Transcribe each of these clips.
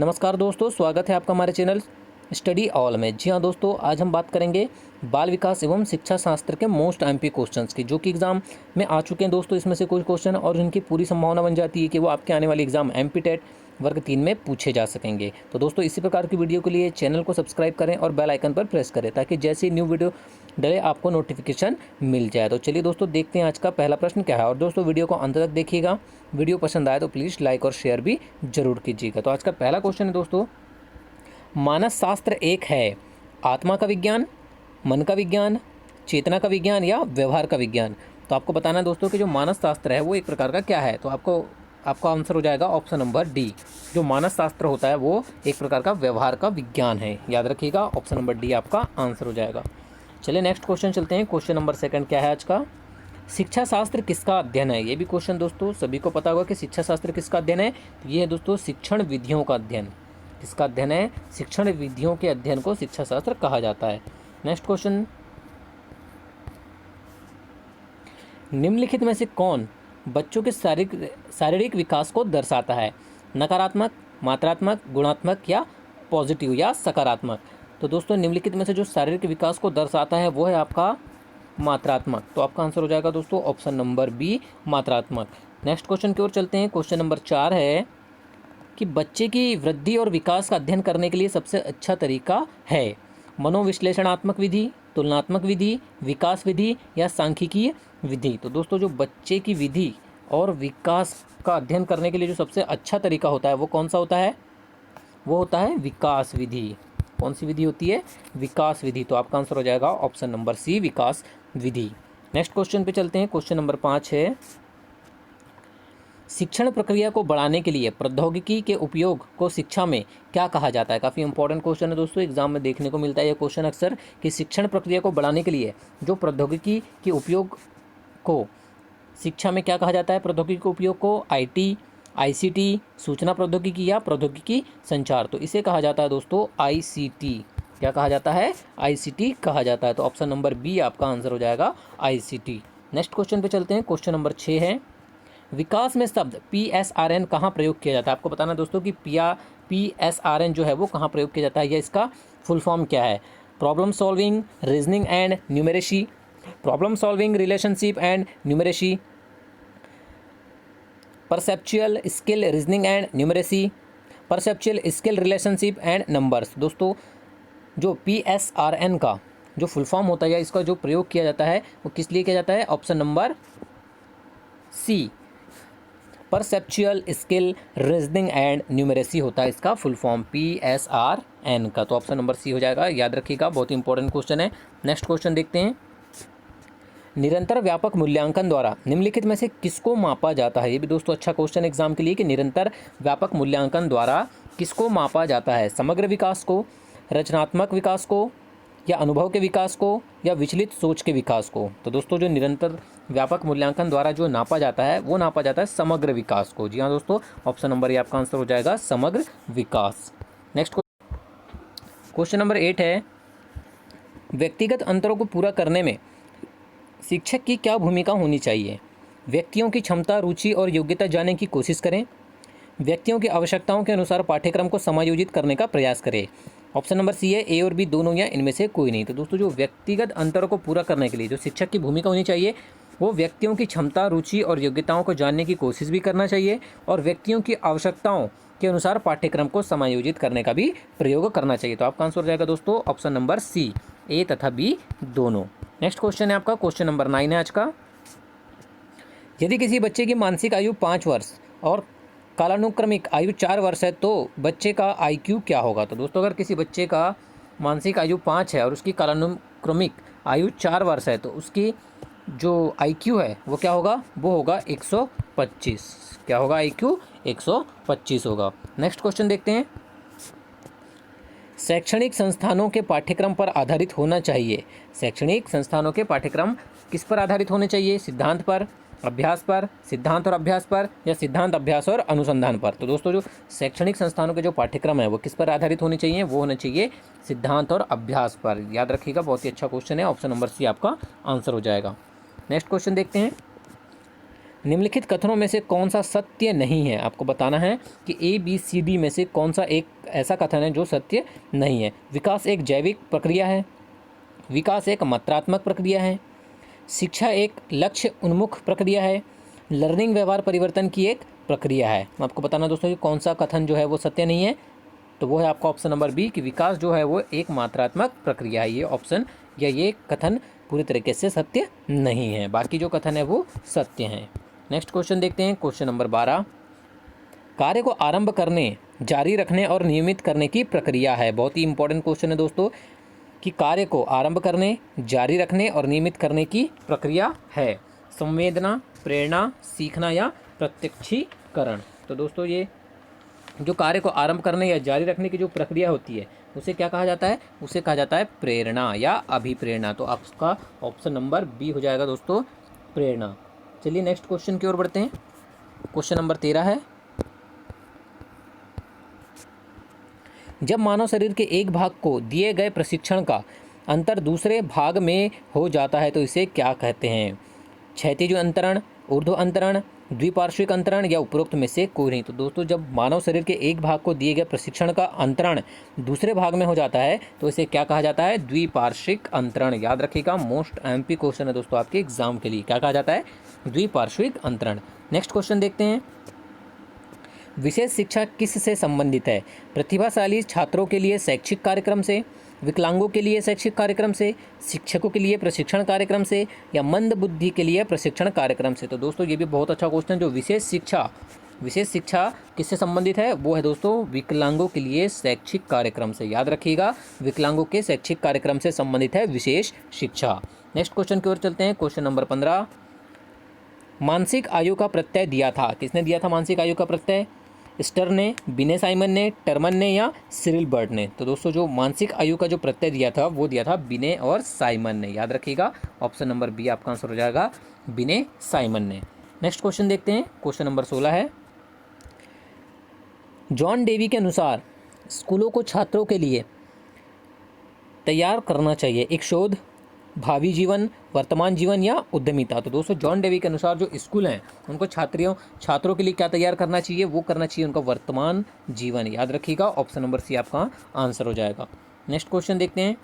नमस्कार दोस्तों, स्वागत है आपका हमारे चैनल स्टडी ऑल में। जी हाँ दोस्तों, आज हम बात करेंगे बाल विकास एवं शिक्षा शास्त्र के मोस्ट एमपी क्वेश्चंस की, जो कि एग्जाम में आ चुके हैं दोस्तों। इसमें से कुछ क्वेश्चन और उनकी पूरी संभावना बन जाती है कि वो आपके आने वाले एग्जाम एमपी टेट वर्ग 3 में पूछे जा सकेंगे। तो दोस्तों, इसी प्रकार की वीडियो के लिए चैनल को सब्सक्राइब करें और बेल आइकन पर प्रेस करें ताकि जैसे ही न्यू वीडियो डले आपको नोटिफिकेशन मिल जाए। तो चलिए दोस्तों, देखते हैं आज का पहला प्रश्न क्या है। और दोस्तों, वीडियो को अंत तक देखिएगा। वीडियो पसंद आए तो प्लीज़ लाइक और शेयर भी जरूर कीजिएगा। तो आज का पहला क्वेश्चन है दोस्तों, मानस शास्त्र एक है आत्मा का विज्ञान, मन का विज्ञान, चेतना का विज्ञान या व्यवहार का विज्ञान। तो आपको बताना है दोस्तों कि जो मानस शास्त्र है वो एक प्रकार का क्या है। तो आपका आंसर हो जाएगा ऑप्शन नंबर डी। जो मानस शास्त्र होता है वो एक प्रकार का व्यवहार का विज्ञान है। याद रखिएगा, ऑप्शन नंबर डी आपका आंसर हो जाएगा। चलिए नेक्स्ट क्वेश्चन चलते हैं। क्वेश्चन नंबर सेकंड क्या है आज का, शिक्षा शास्त्र किसका अध्ययन है। ये भी क्वेश्चन दोस्तों सभी को पता होगा कि शिक्षा शास्त्र किसका अध्ययन है। तो ये है दोस्तों शिक्षण विधियों का अध्ययन। किसका अध्ययन है? शिक्षण विधियों के अध्ययन को शिक्षा शास्त्र कहा जाता है। नेक्स्ट क्वेश्चन, निम्नलिखित में से कौन बच्चों के शारीरिक विकास को दर्शाता है? नकारात्मक, मात्रात्मक, गुणात्मक या पॉजिटिव या सकारात्मक। तो दोस्तों, निम्नलिखित में से जो शारीरिक विकास को दर्शाता है वो है आपका मात्रात्मक। तो आपका आंसर हो जाएगा दोस्तों ऑप्शन नंबर बी, मात्रात्मक। नेक्स्ट क्वेश्चन की ओर चलते हैं। क्वेश्चन नंबर 4 है कि बच्चे की वृद्धि और विकास का अध्ययन करने के लिए सबसे अच्छा तरीका है मनोविश्लेषणात्मक विधि, तुलनात्मक विधि, विकास विधि या सांख्यिकीय विधि। तो दोस्तों, जो बच्चे की विधि और विकास का अध्ययन करने के लिए जो सबसे अच्छा तरीका होता है वो कौन सा होता है? वो होता है विकास विधि। कौन सी विधि होती है? विकास विधि। तो आपका आंसर हो जाएगा ऑप्शन नंबर सी, विकास विधि। नेक्स्ट क्वेश्चन पे चलते हैं। क्वेश्चन नंबर 5 है, शिक्षण प्रक्रिया को बढ़ाने के लिए प्रौद्योगिकी के उपयोग को शिक्षा में क्या कहा जाता है? काफ़ी इंपॉर्टेंट क्वेश्चन है दोस्तों, एग्जाम में देखने को मिलता है ये क्वेश्चन अक्सर कि शिक्षण प्रक्रिया को बढ़ाने के लिए जो प्रौद्योगिकी के उपयोग को शिक्षा में क्या कहा जाता है? प्रौद्योगिकी के उपयोग को आईटी, आईसीटी, सूचना प्रौद्योगिकी या प्रौद्योगिकी संचार। तो इसे कहा जाता है दोस्तों आईसीटी। क्या कहा जाता है? आईसीटी कहा जाता है। तो ऑप्शन नंबर बी आपका आंसर हो जाएगा आईसीटी। नेक्स्ट क्वेश्चन पे चलते हैं। क्वेश्चन नंबर 6 है, विकास में शब्द पीएसआरएन कहाँ प्रयोग किया जाता है? आपको बताना दोस्तों कि पीएसआरएन जो है वो कहाँ प्रयोग किया जाता है या इसका फुल फॉर्म क्या है? Problem solving, reasoning and numeracy, problem solving, relationship and numeracy, perceptual skill, reasoning and numeracy, perceptual skill, relationship and numbers. दोस्तों, जो पीएसआरएन का जो फुल फॉर्म होता है या इसका जो प्रयोग किया जाता है वो किस लिए किया जाता है? Option number C, perceptual skill, reasoning and numeracy होता है इसका फुल फॉर्म पीएसआरएन का। तो ऑप्शन नंबर सी हो जाएगा। याद रखिएगा, बहुत इंपॉर्टेंट क्वेश्चन है। नेक्स्ट क्वेश्चन देखते हैं, निरंतर व्यापक मूल्यांकन द्वारा निम्नलिखित में से किसको मापा जाता है? ये भी दोस्तों अच्छा क्वेश्चन एग्जाम के लिए कि निरंतर व्यापक मूल्यांकन द्वारा किसको मापा जाता है? समग्र विकास को, रचनात्मक विकास को या अनुभव के विकास को या विचलित सोच के विकास को। तो दोस्तों, जो निरंतर व्यापक मूल्यांकन द्वारा जो नापा जाता है वो नापा जाता है समग्र विकास को। जी हाँ दोस्तों, ऑप्शन नंबर ए आपका आंसर हो जाएगा समग्र विकास। नेक्स्ट क्वेश्चन नंबर 8 है, व्यक्तिगत अंतरों को पूरा करने में शिक्षक की क्या भूमिका होनी चाहिए? व्यक्तियों की क्षमता, रुचि और योग्यता जानने की कोशिश करें, व्यक्तियों की आवश्यकताओं के अनुसार पाठ्यक्रम को समायोजित करने का प्रयास करें। ऑप्शन नंबर सी है ए और बी दोनों या इनमें से कोई नहीं। तो दोस्तों, जो व्यक्तिगत अंतरों को पूरा करने के लिए जो शिक्षक की भूमिका होनी चाहिए वो व्यक्तियों की क्षमता, रुचि और योग्यताओं को जानने की कोशिश भी करना चाहिए और व्यक्तियों की आवश्यकताओं के अनुसार पाठ्यक्रम को समायोजित करने का भी प्रयोग करना चाहिए। तो आपका आंसर हो जाएगा दोस्तों ऑप्शन नंबर सी, ए तथा बी दोनों। नेक्स्ट क्वेश्चन है आपका क्वेश्चन नंबर 9 है आज का, यदि किसी बच्चे की मानसिक आयु 5 वर्ष और कालानुक्रमिक आयु 4 वर्ष है तो बच्चे का आईक्यू क्या होगा? तो दोस्तों, अगर किसी बच्चे का मानसिक आयु 5 है और उसकी कालानुक्रमिक आयु 4 वर्ष है तो उसकी जो आईक्यू है वो क्या होगा? वो होगा 125। क्या होगा? आईक्यू 125 होगा। नेक्स्ट क्वेश्चन देखते हैं, शैक्षणिक संस्थानों के पाठ्यक्रम पर आधारित होना चाहिए। शैक्षणिक संस्थानों के पाठ्यक्रम किस पर आधारित होने चाहिए? सिद्धांत पर, अभ्यास पर, सिद्धांत और अभ्यास पर या सिद्धांत, अभ्यास और अनुसंधान पर। तो दोस्तों, जो शैक्षणिक संस्थानों के जो पाठ्यक्रम है वो किस पर आधारित होने चाहिए? वो होने चाहिए सिद्धांत और अभ्यास पर। याद रखिएगा, बहुत ही अच्छा क्वेश्चन है। ऑप्शन नंबर सी आपका आंसर हो जाएगा। नेक्स्ट क्वेश्चन देखते हैं, निम्नलिखित कथनों में से कौन सा सत्य नहीं है? आपको बताना है कि ABCD में से कौन सा एक ऐसा कथन है जो सत्य नहीं है। विकास एक जैविक प्रक्रिया है, विकास एक मात्रात्मक प्रक्रिया है, शिक्षा एक लक्ष्य उन्मुख प्रक्रिया है, लर्निंग व्यवहार परिवर्तन की एक प्रक्रिया है। आपको बताना दोस्तों कि कौन सा कथन जो है वो सत्य नहीं है, तो वो है आपका ऑप्शन नंबर बी कि विकास जो है वो एक मात्रात्मक प्रक्रिया है। ये ऑप्शन या ये कथन पूरी तरीके से सत्य नहीं है, बाकी जो कथन है वो सत्य हैं। नेक्स्ट क्वेश्चन देखते हैं, क्वेश्चन नंबर 12। कार्य को आरंभ करने, जारी रखने और नियमित करने की प्रक्रिया है। बहुत ही इंपॉर्टेंट क्वेश्चन है दोस्तों कि कार्य को आरंभ करने, जारी रखने और नियमित करने की प्रक्रिया है। संवेदना, प्रेरणा, सीखना या प्रत्यक्षीकरण। तो दोस्तों ये जो कार्य को आरंभ करने या जारी रखने की जो प्रक्रिया होती है उसे क्या कहा जाता है? उसे कहा जाता है प्रेरणा या अभिप्रेरणा। तो आपका ऑप्शन नंबर बी हो जाएगा दोस्तों, प्रेरणा। चलिए नेक्स्ट क्वेश्चन की ओर बढ़ते हैं। क्वेश्चन नंबर 13 है, जब मानव शरीर के एक भाग को दिए गए प्रशिक्षण का अंतर दूसरे भाग में हो जाता है तो इसे क्या कहते हैं? क्षैतिज अंतरण, ऊर्ध्व अंतरण, द्विपार्श्विक अंतरण या उपरोक्त में से कोई नहीं। तो दोस्तों जब मानव शरीर के एक भाग को दिए गए प्रशिक्षण का अंतरण दूसरे भाग में हो जाता है तो इसे क्या कहा जाता है? द्विपार्श्विक अंतरण। याद रखिएगा, मोस्ट MP क्वेश्चन है दोस्तों आपके एग्जाम के लिए। क्या कहा जाता है? द्विपार्श्विक अंतरण। नेक्स्ट क्वेश्चन देखते हैं, विशेष शिक्षा किस से संबंधित है? प्रतिभाशाली छात्रों के लिए शैक्षिक कार्यक्रम से, विकलांगों के लिए शैक्षिक कार्यक्रम से, शिक्षकों के लिए प्रशिक्षण कार्यक्रम से या मंद बुद्धि के लिए प्रशिक्षण कार्यक्रम से। तो दोस्तों ये भी बहुत अच्छा क्वेश्चन है। जो विशेष शिक्षा किससे संबंधित है? वो है दोस्तों विकलांगों के लिए शैक्षिक कार्यक्रम से। याद रखिएगा, विकलांगों के शैक्षिक कार्यक्रम से संबंधित है विशेष शिक्षा। नेक्स्ट क्वेश्चन की ओर चलते हैं, क्वेश्चन नंबर 15। मानसिक आयु का प्रत्यय दिया था, किसने दिया था मानसिक आयु का प्रत्यय? स्टर ने, बिने साइमन ने, टर्मन ने या सिरिल बर्ड ने? तो दोस्तों जो मानसिक आयु का जो प्रत्यय दिया था वो दिया था बिने और साइमन ने। याद रखिएगा, ऑप्शन नंबर बी आपका आंसर हो जाएगा, बिने साइमन ने। नेक्स्ट क्वेश्चन देखते हैं, क्वेश्चन नंबर 16 है, जॉन डेवी के अनुसार स्कूलों को छात्रों के लिए तैयार करना चाहिए एक शोध, भावी जीवन, वर्तमान जीवन या उद्यमिता। तो दोस्तों जॉन डेवी के अनुसार जो स्कूल हैं उनको छात्रों के लिए क्या तैयार करना चाहिए? वो करना चाहिए उनका वर्तमान जीवन। याद रखिएगा, ऑप्शन नंबर सी आपका आंसर हो जाएगा। नेक्स्ट क्वेश्चन देखते हैं,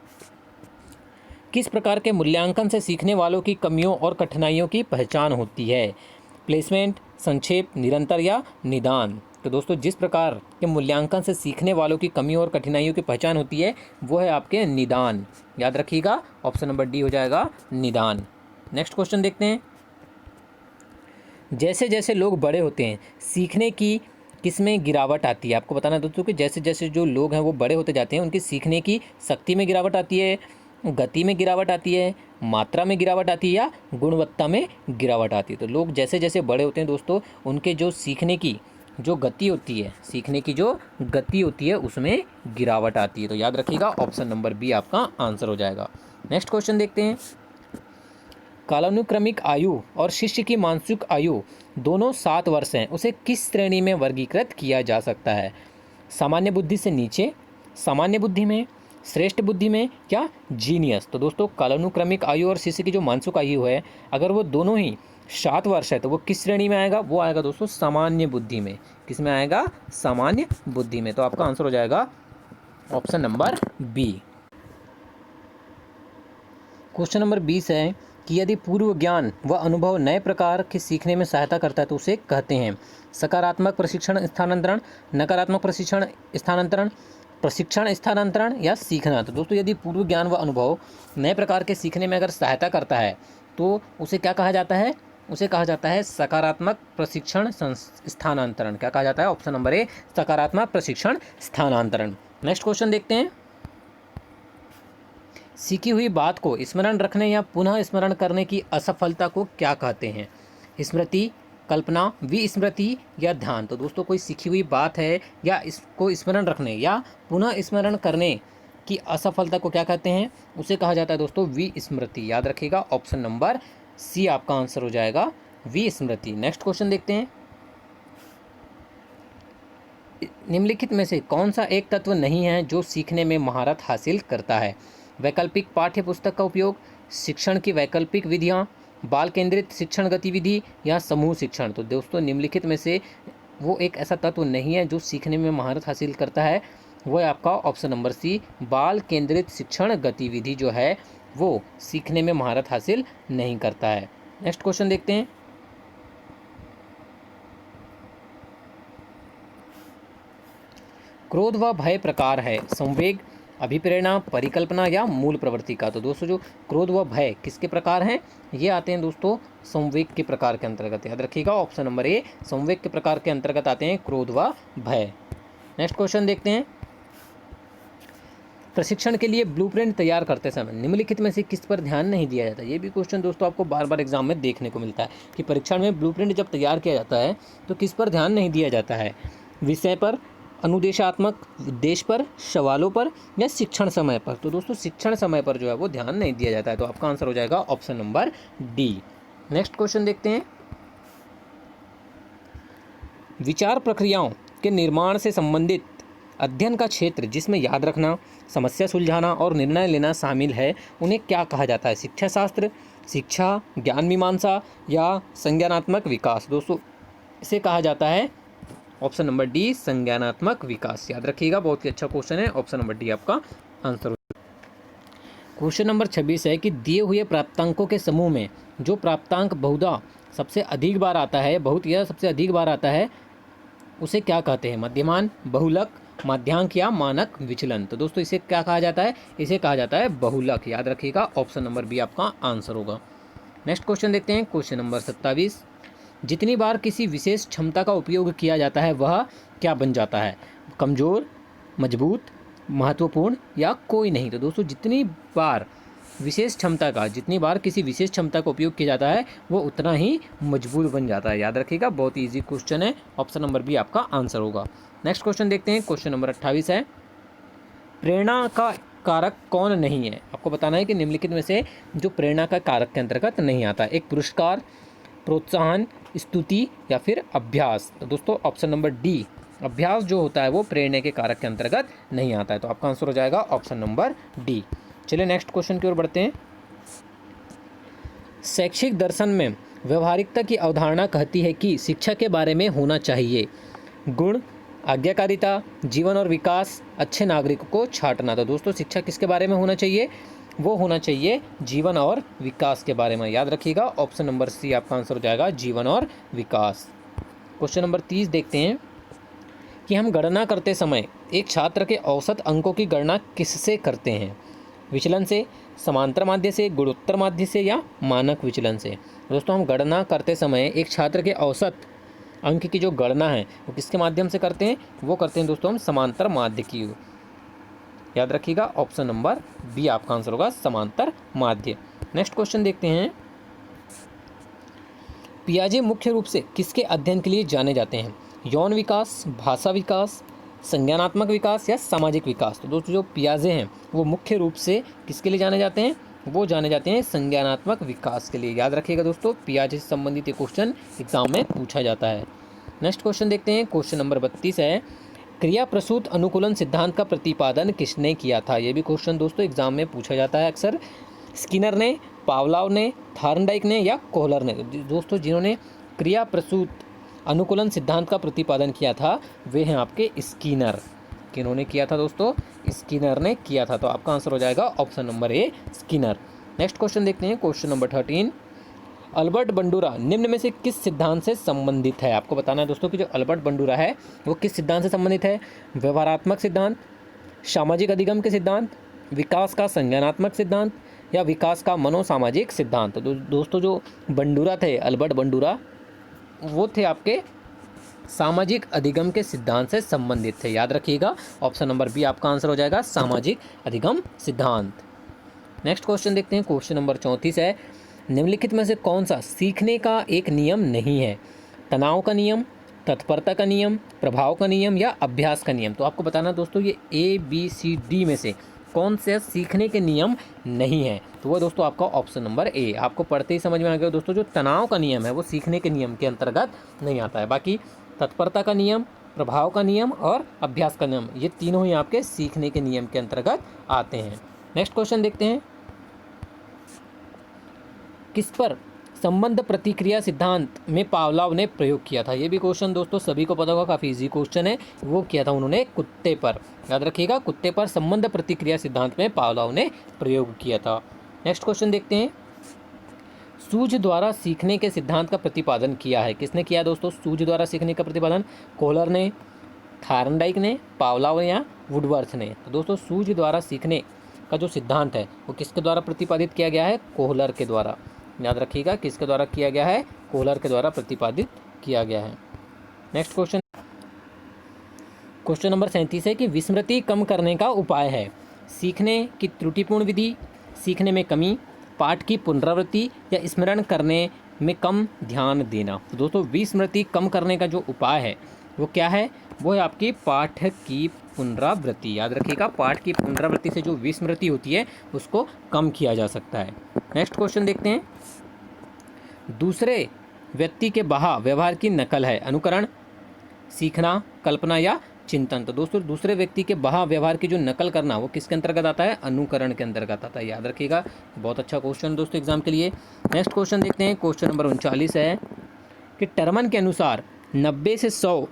किस प्रकार के मूल्यांकन से सीखने वालों की कमियों और कठिनाइयों की पहचान होती है? प्लेसमेंट, संक्षेप, निरंतर या निदान? तो दोस्तों जिस प्रकार के मूल्यांकन से सीखने वालों की कमियों और कठिनाइयों की पहचान होती है वो है आपके निदान। याद रखिएगा, ऑप्शन नंबर डी हो जाएगा, निदान। नेक्स्ट क्वेश्चन देखते हैं, जैसे जैसे लोग बड़े होते हैं सीखने की किसमें गिरावट आती है? आपको बताना दोस्तों कि जैसे जैसे जो लोग हैं वो बड़े होते जाते हैं उनकी सीखने की शक्ति में गिरावट आती है, गति में गिरावट आती है, मात्रा में गिरावट आती है या गुणवत्ता में गिरावट आती है। तो लोग जैसे जैसे बड़े होते हैं दोस्तों उनके जो सीखने की जो गति होती है, सीखने की जो गति होती है उसमें गिरावट आती है। तो याद रखिएगा, ऑप्शन नंबर बी आपका आंसर हो जाएगा। नेक्स्ट क्वेश्चन देखते हैं, कालानुक्रमिक आयु और शिष्य की मानसिक आयु दोनों 7 वर्ष हैं, उसे किस श्रेणी में वर्गीकृत किया जा सकता है? सामान्य बुद्धि से नीचे, सामान्य बुद्धि में, श्रेष्ठ बुद्धि में या जीनियस? तो दोस्तों कालानुक्रमिक आयु और शिष्य की जो मानसिक आयु है अगर वो दोनों ही 7 वर्ष है तो वो किस श्रेणी में आएगा? वो आएगा दोस्तों सामान्य बुद्धि में। किस में आएगा? सामान्य बुद्धि में। तो आपका आंसर हो जाएगा option number B. Question number 20 है कि यदि पूर्व ज्ञान व अनुभव नए प्रकार के सीखने में सहायता करता है तो उसे कहते हैं सकारात्मक प्रशिक्षण स्थानांतरण, नकारात्मक प्रशिक्षण स्थानांतरण, प्रशिक्षण स्थानांतरण या सीखना। तो दोस्तों यदि पूर्व ज्ञान व अनुभव नए प्रकार के सीखने में अगर सहायता करता है तो उसे क्या कहा जाता है? उसे कहा जाता है सकारात्मक प्रशिक्षण स्थानांतरण। क्या कहा जाता है? ऑप्शन नंबर ए, सकारात्मक प्रशिक्षण स्थानांतरण। नेक्स्ट क्वेश्चन देखते हैं, सीखी हुई बात को स्मरण रखने या पुनः स्मरण करने की असफलता को क्या कहते हैं? स्मृति, कल्पना, विस्मृति या ध्यान? तो दोस्तों कोई सीखी हुई बात है या इसको स्मरण रखने या पुनः स्मरण करने की असफलता को क्या कहते हैं? उसे कहा जाता है दोस्तों विस्मृति। याद रखिएगा, ऑप्शन नंबर सी आपका आंसर हो जाएगा, विस्मृति। नेक्स्ट क्वेश्चन देखते हैं, निम्नलिखित में से कौन सा एक तत्व नहीं है जो सीखने में महारत हासिल करता है? वैकल्पिक पाठ्य पुस्तक का उपयोग, शिक्षण की वैकल्पिक विधियाँ, बाल केंद्रित शिक्षण गतिविधि या समूह शिक्षण। तो दोस्तों निम्नलिखित में से वो एक ऐसा तत्व नहीं है जो सीखने में महारत हासिल करता है, वो है आपका ऑप्शन नंबर सी, बाल केंद्रित शिक्षण गतिविधि जो है वो सीखने में महारत हासिल नहीं करता है। नेक्स्ट क्वेश्चन देखते हैं। क्रोध व भय प्रकार है संवेग, अभिप्रेरणा, परिकल्पना या मूल प्रवृत्ति का। तो दोस्तों जो क्रोध व भय किसके प्रकार हैं, ये आते हैं दोस्तों संवेग के प्रकार के अंतर्गत। याद रखिएगा ऑप्शन नंबर ए, संवेग के प्रकार के अंतर्गत आते हैं क्रोध व भय। नेक्स्ट क्वेश्चन देखते हैं। प्रशिक्षण के लिए ब्लूप्रिंट तैयार करते समय निम्नलिखित में से किस पर ध्यान नहीं दिया जाता। ये भी क्वेश्चन दोस्तों आपको बार बार एग्जाम में देखने को मिलता है कि परीक्षण में ब्लूप्रिंट जब तैयार किया जाता है तो किस पर ध्यान नहीं दिया जाता है, विषय पर, अनुदेशात्मक उद्देश्य पर, सवालों पर या शिक्षण समय पर। तो दोस्तों शिक्षण समय पर जो है वो ध्यान नहीं दिया जाता है, तो आपका आंसर हो जाएगा option number D. Next question देखते हैं। विचार प्रक्रियाओं के निर्माण से संबंधित अध्ययन का क्षेत्र जिसमें याद रखना, समस्या सुलझाना और निर्णय लेना शामिल है, उन्हें क्या कहा जाता है, शिक्षा शास्त्र, शिक्षा, ज्ञान मीमांसा या संज्ञानात्मक विकास। दोस्तों इसे कहा जाता है ऑप्शन नंबर डी, संज्ञानात्मक विकास। याद रखिएगा बहुत ही अच्छा क्वेश्चन है, ऑप्शन नंबर डी आपका आंसर। क्वेश्चन नंबर 26 है कि दिए हुए प्राप्तांकों के समूह में जो प्राप्तांक बहुधा सबसे अधिक बार आता है, बहुत या सबसे अधिक बार आता है, उसे क्या कहते हैं, मध्यमान, बहुलक, माध्यांक या मानक विचलन। तो दोस्तों इसे क्या कहा जाता है, इसे कहा जाता है बहुलक। याद रखिएगा ऑप्शन नंबर बी आपका आंसर होगा। नेक्स्ट क्वेश्चन देखते हैं। क्वेश्चन नंबर 27, जितनी बार किसी विशेष क्षमता का उपयोग किया जाता है वह क्या बन जाता है, कमज़ोर, मजबूत, महत्वपूर्ण या कोई नहीं। तो दोस्तों जितनी बार जितनी बार किसी विशेष क्षमता का उपयोग किया जाता है वो उतना ही मजबूत बन जाता है। याद रखिएगा बहुत इजी क्वेश्चन है, ऑप्शन नंबर बी आपका आंसर होगा। नेक्स्ट क्वेश्चन देखते हैं। क्वेश्चन नंबर 28 है, प्रेरणा का कारक कौन नहीं है। आपको बताना है कि निम्नलिखित में से जो प्रेरणा का कारक के अंतर्गत नहीं आता, एक पुरस्कार, प्रोत्साहन, स्तुति या फिर अभ्यास। तो दोस्तों ऑप्शन नंबर डी, अभ्यास जो होता है वो प्रेरणा के कारक के अंतर्गत नहीं आता है, तो आपका आंसर हो जाएगा ऑप्शन नंबर डी। चलिए नेक्स्ट क्वेश्चन की ओर बढ़ते हैं। शैक्षिक दर्शन में व्यवहारिकता की अवधारणा कहती है कि शिक्षा के बारे में होना चाहिए गुण, आज्ञाकारिता, जीवन और विकास, अच्छे नागरिकों को छांटना। तो दोस्तों शिक्षा किसके बारे में होना चाहिए, वो होना चाहिए जीवन और विकास के बारे में। याद रखिएगा ऑप्शन नंबर सी आपका आंसर हो जाएगा, जीवन और विकास। क्वेश्चन नंबर 30 देखते हैं कि हम गणना करते समय एक छात्र के औसत अंकों की गणना किससे करते हैं, विचलन से, समांतर माध्य से, गुणोत्तर माध्य से या मानक विचलन से। दोस्तों हम गणना करते समय एक छात्र के औसत अंक की जो गणना है वो किसके माध्यम से करते हैं, वो करते हैं दोस्तों हम समांतर माध्य की। याद रखिएगा ऑप्शन नंबर बी आपका आंसर होगा, समांतर माध्य। नेक्स्ट क्वेश्चन देखते हैं। पियाजे मुख्य रूप से किसके अध्ययन के लिए जाने जाते हैं, यौन विकास, भाषा विकास, संज्ञानात्मक विकास या सामाजिक विकास। तो दोस्तों जो पियाजे हैं वो मुख्य रूप से किसके लिए जाने जाते हैं, वो जाने जाते हैं संज्ञानात्मक विकास के लिए। याद रखिएगा दोस्तों पियाजे से संबंधित ये क्वेश्चन एग्जाम में पूछा जाता है। नेक्स्ट क्वेश्चन देखते हैं। क्वेश्चन नंबर 32 है, क्रिया प्रसूत अनुकूलन सिद्धांत का प्रतिपादन किसने किया था। ये भी क्वेश्चन दोस्तों एग्जाम में पूछा जाता है अक्सर। स्किनर ने, पावलाव ने, थॉर्नडाइक ने या कोहलर ने। दोस्तों जिन्होंने क्रिया प्रसूत अनुकूलन सिद्धांत का प्रतिपादन किया था वे हैं आपके स्किनर। किन्होंने किया था दोस्तों, स्किनर ने किया था, तो आपका आंसर हो जाएगा option number A, Skinner. Next question देखते हैं। क्वेश्चन नंबर 13, अल्बर्ट बंडूरा निम्न में से किस सिद्धांत से संबंधित है। आपको बताना है दोस्तों कि जो अल्बर्ट बंडूरा है वो किस सिद्धांत से संबंधित है, व्यवहारात्मक सिद्धांत, सामाजिक अधिगम के सिद्धांत, विकास का संज्ञानात्मक सिद्धांत या विकास का मनोसामाजिक सिद्धांत। तो दोस्तों जो बंडूरा थे, अल्बर्ट बंडूरा, वो थे आपके सामाजिक अधिगम के सिद्धांत से संबंधित थे। याद रखिएगा ऑप्शन नंबर बी आपका आंसर हो जाएगा, सामाजिक अधिगम सिद्धांत। नेक्स्ट क्वेश्चन देखते हैं। क्वेश्चन नंबर 34 है, निम्नलिखित में से कौन सा सीखने का एक नियम नहीं है, तनाव का नियम, तत्परता का नियम, प्रभाव का नियम या अभ्यास का नियम। तो आपको बताना दोस्तों ये ABCD में से कौन से सीखने के नियम नहीं है, तो वो दोस्तों आपका ऑप्शन नंबर ए। आपको पढ़ते ही समझ में आ गया दोस्तों, जो तनाव का नियम है वो सीखने के नियम के अंतर्गत नहीं आता है। बाकी तत्परता का नियम, प्रभाव का नियम और अभ्यास का नियम, ये तीनों ही आपके सीखने के नियम के अंतर्गत आते हैं। नेक्स्ट क्वेश्चन देखते हैं। किस पर संबंध प्रतिक्रिया सिद्धांत में पावलोव ने प्रयोग किया था? ये भी क्वेश्चन दोस्तों सभी को पता होगा, काफ़ी इजी क्वेश्चन है। वो किया था उन्होंने कुत्ते पर, याद रखिएगा, कुत्ते पर संबंध प्रतिक्रिया सिद्धांत में पावलोव ने प्रयोग किया था। नेक्स्ट क्वेश्चन देखते हैं। सूझ द्वारा सीखने के सिद्धांत का प्रतिपादन किया है? किसने किया दोस्तों सूझ द्वारा सीखने का प्रतिपादन? कोहलर ने, थार्नडाइक ने, पावलोव या वुडवर्थ ने? तो दोस्तों सूझ द्वारा सीखने का जो सिद्धांत है वो किसके द्वारा प्रतिपादित किया गया है? कोहलर के द्वारा। याद रखिएगा, किसके द्वारा किया गया है? कोहलर के द्वारा प्रतिपादित किया गया है। नेक्स्ट क्वेश्चन, क्वेश्चन नंबर 37 है कि विस्मृति कम करने का उपाय है? सीखने की त्रुटिपूर्ण विधि, सीखने में कमी, पाठ की पुनरावृत्ति या स्मरण करने में कम ध्यान देना? तो दोस्तों विस्मृति कम करने का जो उपाय है वो क्या है? वो है आपकी पाठ की पुनरावृत्ति। याद रखिएगा, पाठ की पुनरावृत्ति से जो विस्मृति होती है उसको कम किया जा सकता है। नेक्स्ट क्वेश्चन देखते हैं। दूसरे व्यक्ति के बहा व्यवहार की नकल है? अनुकरण, सीखना, कल्पना या चिंतन? तो दोस्तों दूसरे व्यक्ति के बहा व्यवहार की जो नकल करना वो किसके अंतर्गत आता है? अनुकरण के अंतर्गत आता है। याद रखिएगा, बहुत अच्छा क्वेश्चन दोस्तों एग्जाम के लिए। नेक्स्ट क्वेश्चन देखते हैं। क्वेश्चन नंबर 39 है कि टर्मन के अनुसार 90 से 100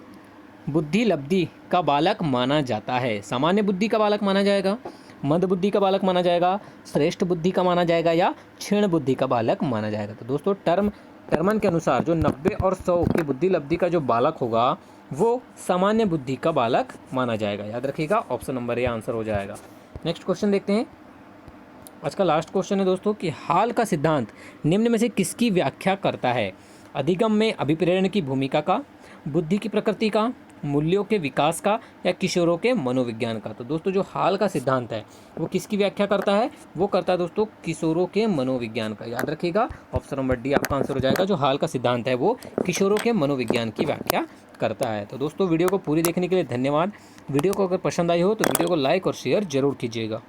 बुद्धि लब्धि का बालक माना जाता है? सामान्य बुद्धि का बालक माना जाएगा, मंद बुद्धि का बालक माना जाएगा, श्रेष्ठ बुद्धि का माना जाएगा या क्षीण बुद्धि का बालक माना जाएगा? तो दोस्तों टर्मन के अनुसार जो 90 और 100 की बुद्धि लब्धि का जो बालक होगा वो सामान्य बुद्धि का बालक माना जाएगा। याद रखिएगा, ऑप्शन नंबर ए आंसर हो जाएगा। नेक्स्ट क्वेश्चन देखते हैं। आज का लास्ट क्वेश्चन है दोस्तों कि हाल का सिद्धांत निम्न में से किसकी व्याख्या करता है? अधिगम में अभिप्रेरण की भूमिका का, बुद्धि की प्रकृति का, मूल्यों के विकास का या किशोरों के मनोविज्ञान का? तो दोस्तों जो हाल का सिद्धांत है वो किसकी व्याख्या करता है? वो करता है दोस्तों किशोरों के मनोविज्ञान का। याद रखिएगा, ऑप्शन नंबर डी आपका आंसर हो जाएगा। जो हाल का सिद्धांत है वो किशोरों के मनोविज्ञान की व्याख्या करता है। तो दोस्तों वीडियो को पूरी देखने के लिए धन्यवाद। वीडियो को अगर पसंद आई हो तो वीडियो को लाइक और शेयर जरूर कीजिएगा।